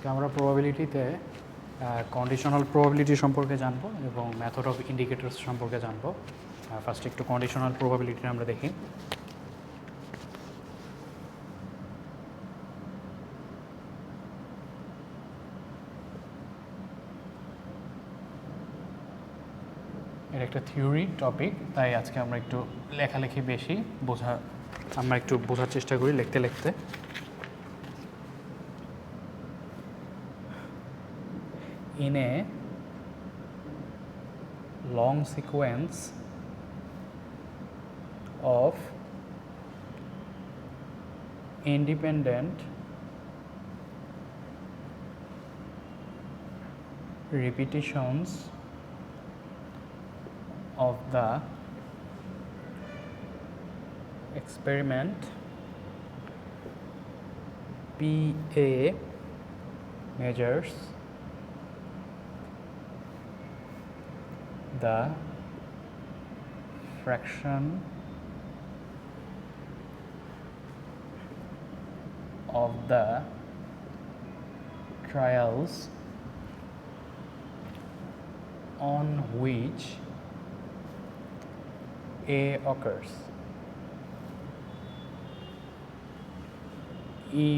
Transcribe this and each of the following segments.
আজকে আমরা প্রবাবিলিটিতে conditional probability সম্পর্কে জানবো এবং মেথড অফ ইন্ডিকেটরস সম্পর্কে জানবো। ফার্স্ট একটু কন্ডিশনাল প্রবাবিলিটি আমরা দেখি। এর একটা থিওরি টপিক, তাই আজকে আমরা একটু লেখালেখি বেশি আমরা একটু বোঝার চেষ্টা করি লিখতে লিখতে। In a long sequence of independent repetitions of the experiment, PA measures the fraction of the trials on which A occurs.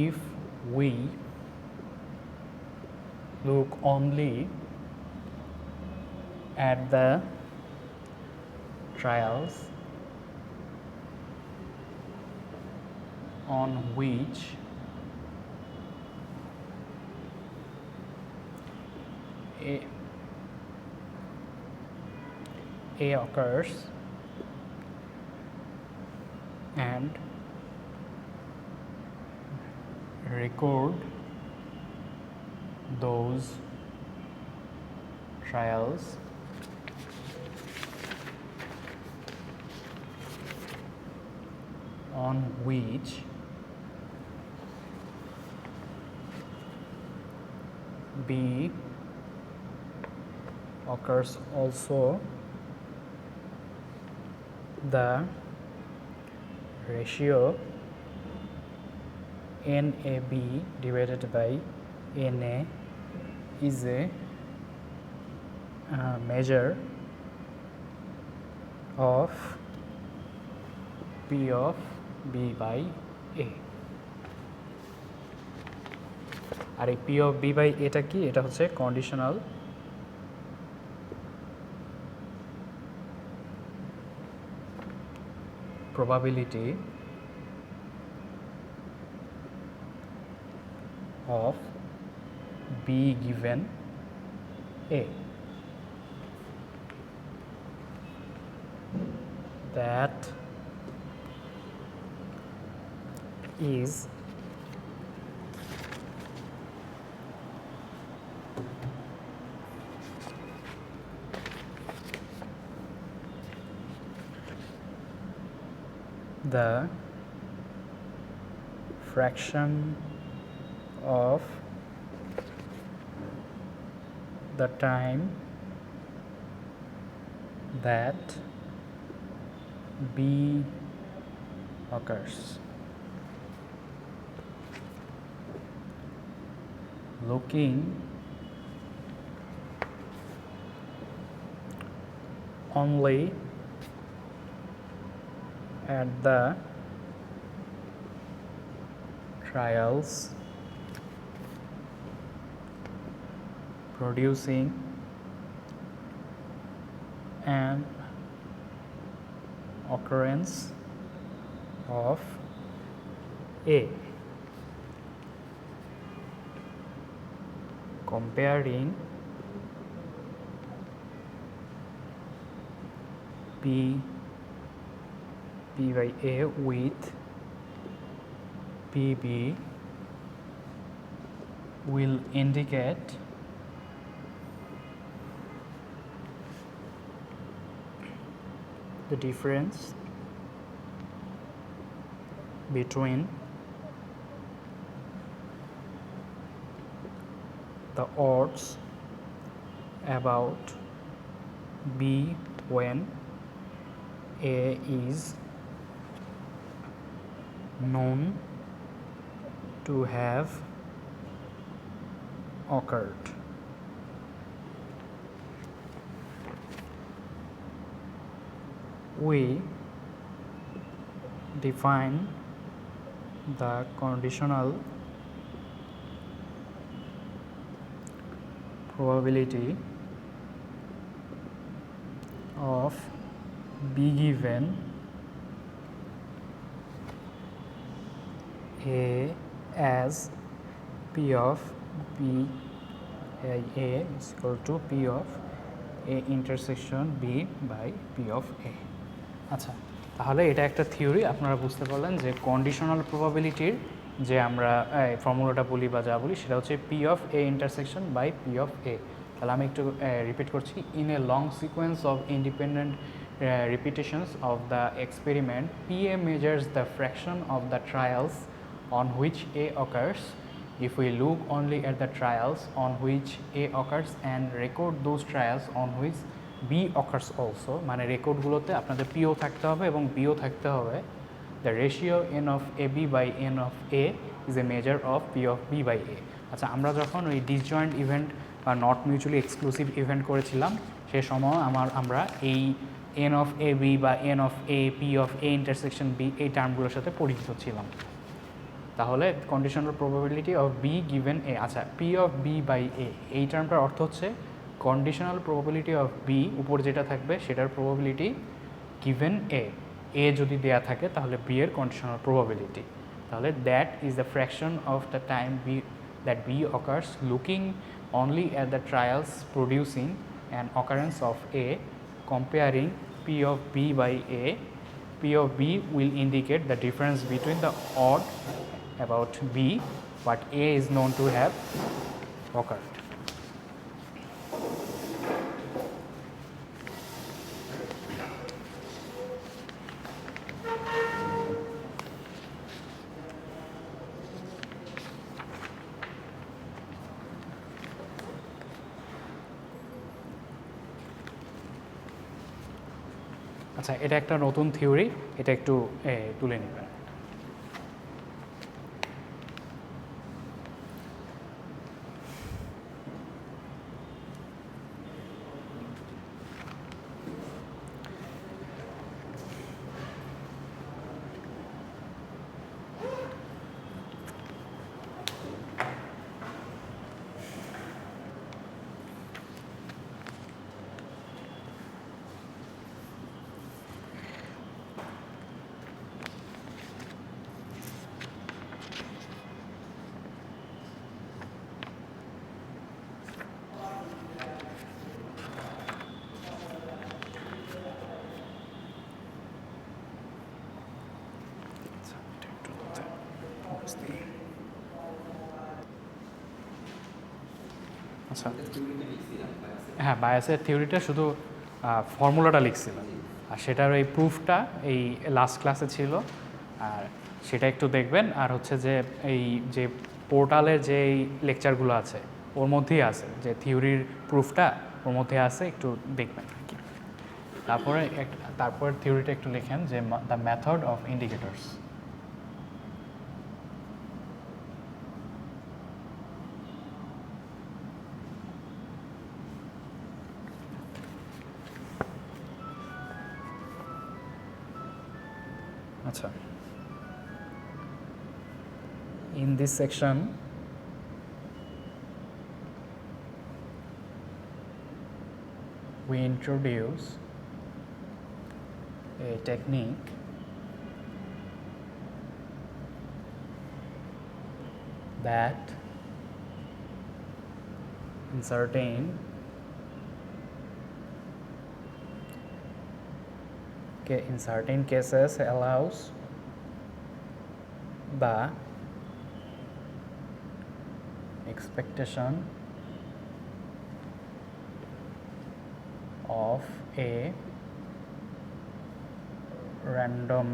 If we look only at the trials on which A occurs and record those trials on which B occurs also, the ratio NAB divided by NA is a measure of P of B by A. আর এই P of B by A টা কি? এটা হচ্ছে conditional probability of B given A. That is the fraction of the time that B occurs. Looking only at the trials producing an occurrence of A, comparing P by A with PB will indicate the difference between the odds about B when A is known to have occurred. We define the conditional probability of B given A as P of B A is equal to P of A intersection B by P of A. আচ্ছা, তাহলে এটা একটা theory. আপনারা বুঝতে পারলেন যে conditional প্রবাবিলিটির যে আমরা ফর্মুলাটা বলি বা যা বলি সেটা হচ্ছে P of A intersection by P of A. তাহলে আমি একটু রিপিট করছি। In a long sequence of independent repetitions of the experiment, PA measures the fraction of the trials on which A occurs. If we look only at the trials on which A occurs and record those trials on which B occurs also, মানে রেকর্ডগুলোতে আপনাদের পিও থাকতে হবে এবং bio থাকতে হবে, the ratio n of AB by n of A is a measure of P of B by A. আচ্ছা, আমরা যখন ওই ডিসজয়েন্ট ইভেন্ট বা নট মিউচুয়ালি এক্সক্লুসিভ ইভেন্ট করেছিলাম সে সময় আমরা এই এন অফ এ বি বা N of A P of A intersection B এই টার্মগুলোর সাথে পরিচিত ছিলাম। তাহলে conditional probability of B given A, আচ্ছা P of B by A এই টার্মটার অর্থ হচ্ছে কন্ডিশনাল প্রবাবিলিটি অফ বি উপর যেটা থাকবে সেটার প্রবাবিলিটি গিভেন এ, এ যদি দেয়া থাকে তাহলে বি এর কন্ডিশনাল প্রবাবিলিটি। তাহলে that is the fraction of the time B that B occurs looking only at the trials producing an occurrence of A comparing P of B by A. P of B will indicate the difference between the odd about B what A is known to have occurred. আচ্ছা, এটা একটা নতুন theory, এটা একটু তুলে নেবেন। আচ্ছা, হ্যাঁ বায়াসের থিওরিটা শুধু ফর্মুলাটা লিখছিলাম, আর সেটার এই প্রুফটা এই লাস্ট ক্লাসে ছিল, আর সেটা একটু দেখবেন। আর হচ্ছে যে এই যে পোর্টালের যে লেকচারগুলো আছে ওর মধ্যেই আছে, যে থিওরির প্রুফটা ওর মধ্যে আছে, একটু দেখবেন আর কি। তারপরে থিওরিটা একটু লেখেন যে দ্য মেথড অফ ইন্ডিকেটরস। আচ্ছা, in this section we introduce a technique that in certain cases allows the expectation of a random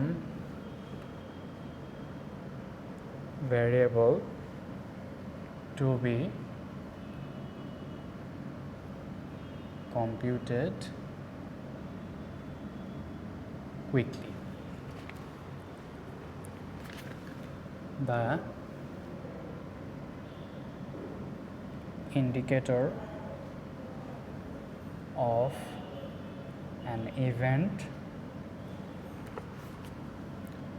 variable to be computed quickly. The indicator of an event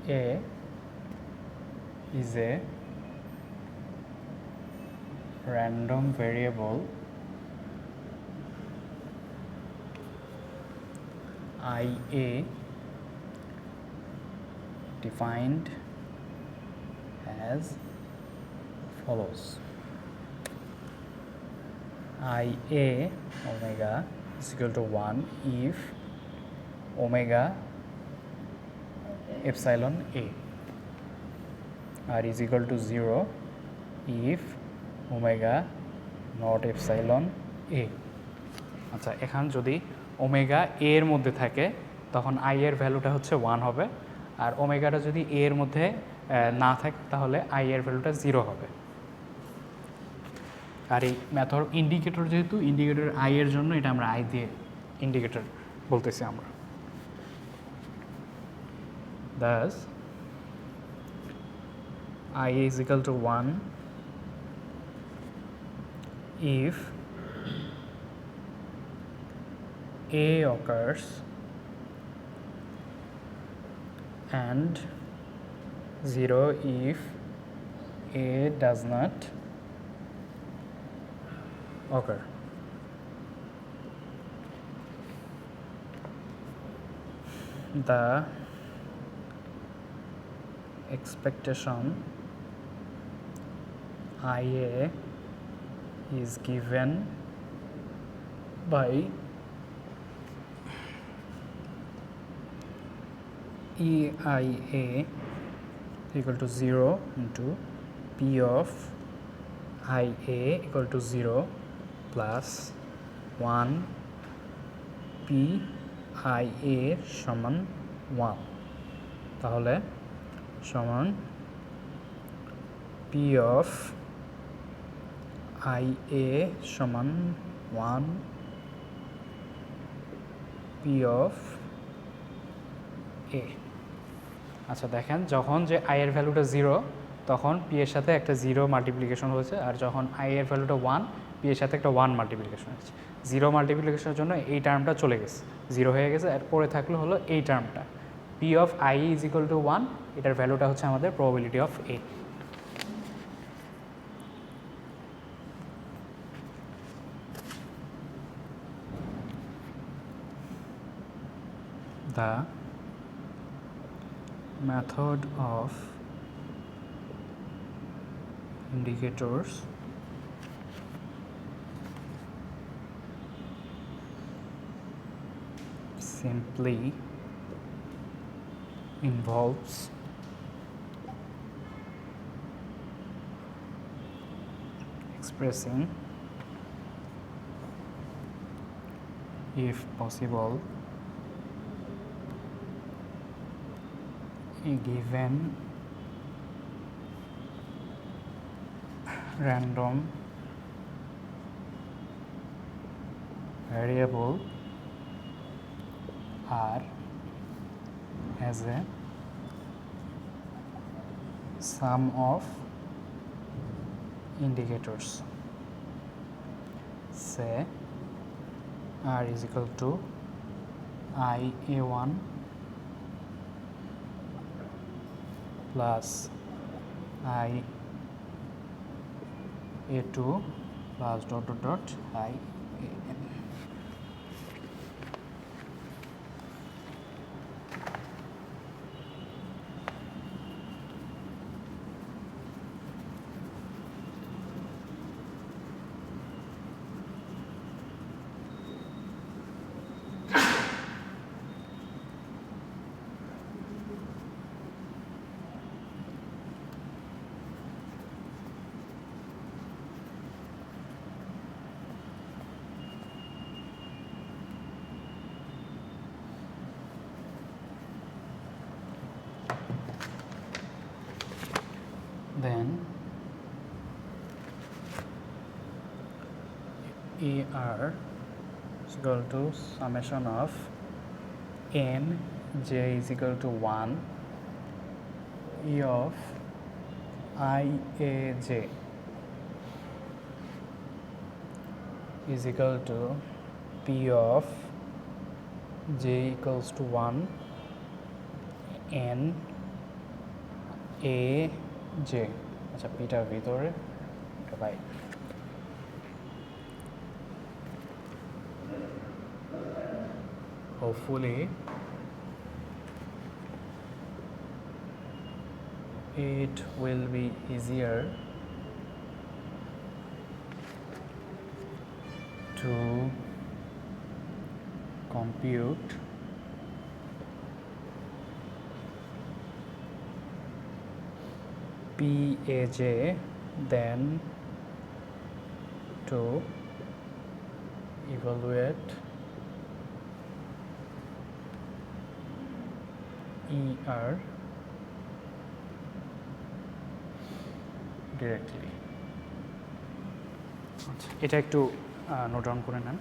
A is a random variable IA defined as follows. IA omega is equal to 1 if omega epsilon A r is equal to 0 if omega not epsilon A. আচ্ছা, এখন যদি omega এ এর মধ্যে থাকে তখন I এর ভ্যালুটা হচ্ছে 1 হবে, আর ওমেগাটা যদি এ এর মধ্যে না থাকে তাহলে আই এর ভ্যালুটা 0 হবে। আর এই মেথড ইন্ডিকেটর, যেহেতু ইন্ডিকেটর আই এর জন্য এটা আমরা আই দিয়ে ইন্ডিকেটর বলতেছি আমরা। Thus I is equal to 1 if A occurs and 0 if A does not occur. The expectation IA is given by EIA equal to 0 into P of IA equal to 0 plus 1 PIA সমান 1, তাহলে সমান P of IA সমান 1 P of A। আচ্ছা দেখেন, যখন যে I এর ভ্যালুটা 0 তখন পি এর সাথে একটা 0 মাল্টিপ্লিকেশন হয়েছে, আর যখন আই এর ভ্যালুটা 1 পি এর সাথে একটা 1 মাল্টিপ্লিকেশন হয়েছে। 0 মাল্টিপ্লিকেশনের জন্য এই টার্মটা চলে গেছে, 0 হয়ে গেছে, আর পরে থাকলো হলো এই টার্মটা P of I is equal to 1, এটার ভ্যালুটা হচ্ছে আমাদের probability of A. The method of indicators simply involves expressing, if possible, a given random variable R as a sum of indicators. Say R is equal to IA1 plus IA2 plus dot dot dot IAN. Then AR is equal to summation of n j is equal to 1 E of I A j is equal to P of j equals to 1 n a j আচ্ছা পিটা ভিতরে এটা বাইরে hopefully it will be easier to compute PAJ than to evaluate ER directly. এটা একটু note down করে নেন।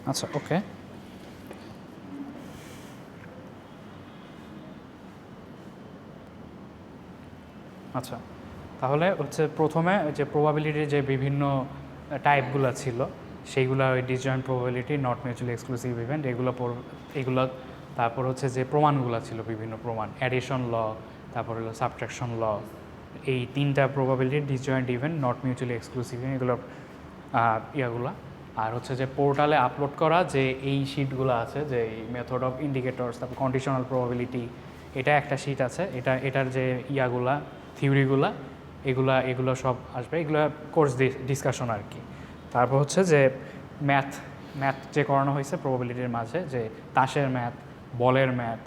আচ্ছা ওকে আচ্ছা তাহলে হচ্ছে প্রথমে যে প্রবাবিলিটির যে বিভিন্ন টাইপগুলো ছিল সেইগুলো ওই disjoint probability, not mutually exclusive event, এগুলো তারপর হচ্ছে যে প্রমাণগুলো ছিল বিভিন্ন প্রমাণ, অ্যাডিশন ল, তারপর হলো সাবট্রাকশন ল, এই তিনটা probability disjoint event, not mutually exclusive event, এগুলো ইয়াগুলো। আর হচ্ছে যে পোর্টালে আপলোড করা যে এই শিটগুলো আছে, যে মেথড অফ ইন্ডিকেটরস, তারপর কন্ডিশনাল প্রবাবিলিটি, এটা একটা শিট আছে, এটার যে ইয়াগুলা থিওরিগুলা এগুলো সব আসবে, এগুলো কোর্স ডিসকাশন আর কি। তারপর হচ্ছে যে ম্যাথ যে করানো হয়েছে প্রবাবিলিটির মাঝে, যে তাসের ম্যাথ, বলের ম্যাথ,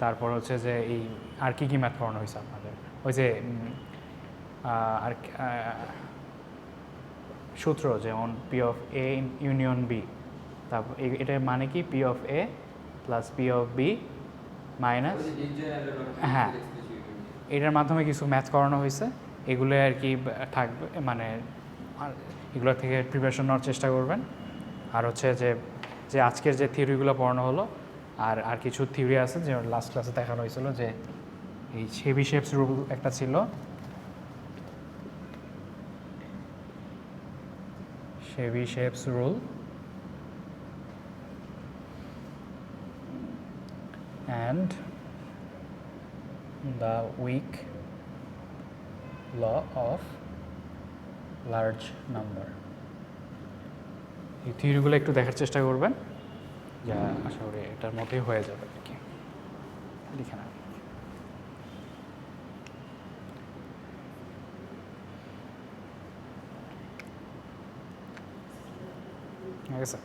তারপর হচ্ছে যে এই আর কি ম্যাথ করানো হয়েছে আপনাদের, ওই যে আর সূত্র যেমন P of A union B, তারপর এটার মানে কি P of A plus P of B minus, হ্যাঁ এটার মাধ্যমে কিছু ম্যাথ করানো হয়েছে, এগুলো আর কি থাকবে, মানে এগুলো থেকে প্রিপারেশন নেওয়ার চেষ্টা করবেন। আর হচ্ছে যে আজকের যে থিওরিগুলো পড়ানো হলো, আর কিছু থিওরি আছে যে লাস্ট ক্লাসে দেখানো হয়েছিল, যে এই চেবিশেভস রুল একটা ছিল, চেবিশেভস rule, and the weak law of large number। এই থিওরিগুলো একটু দেখার চেষ্টা করবেন, যা আশা করি এটার মধ্যেই হয়ে যাবে আর কি। লিখে না ঠিক আছে।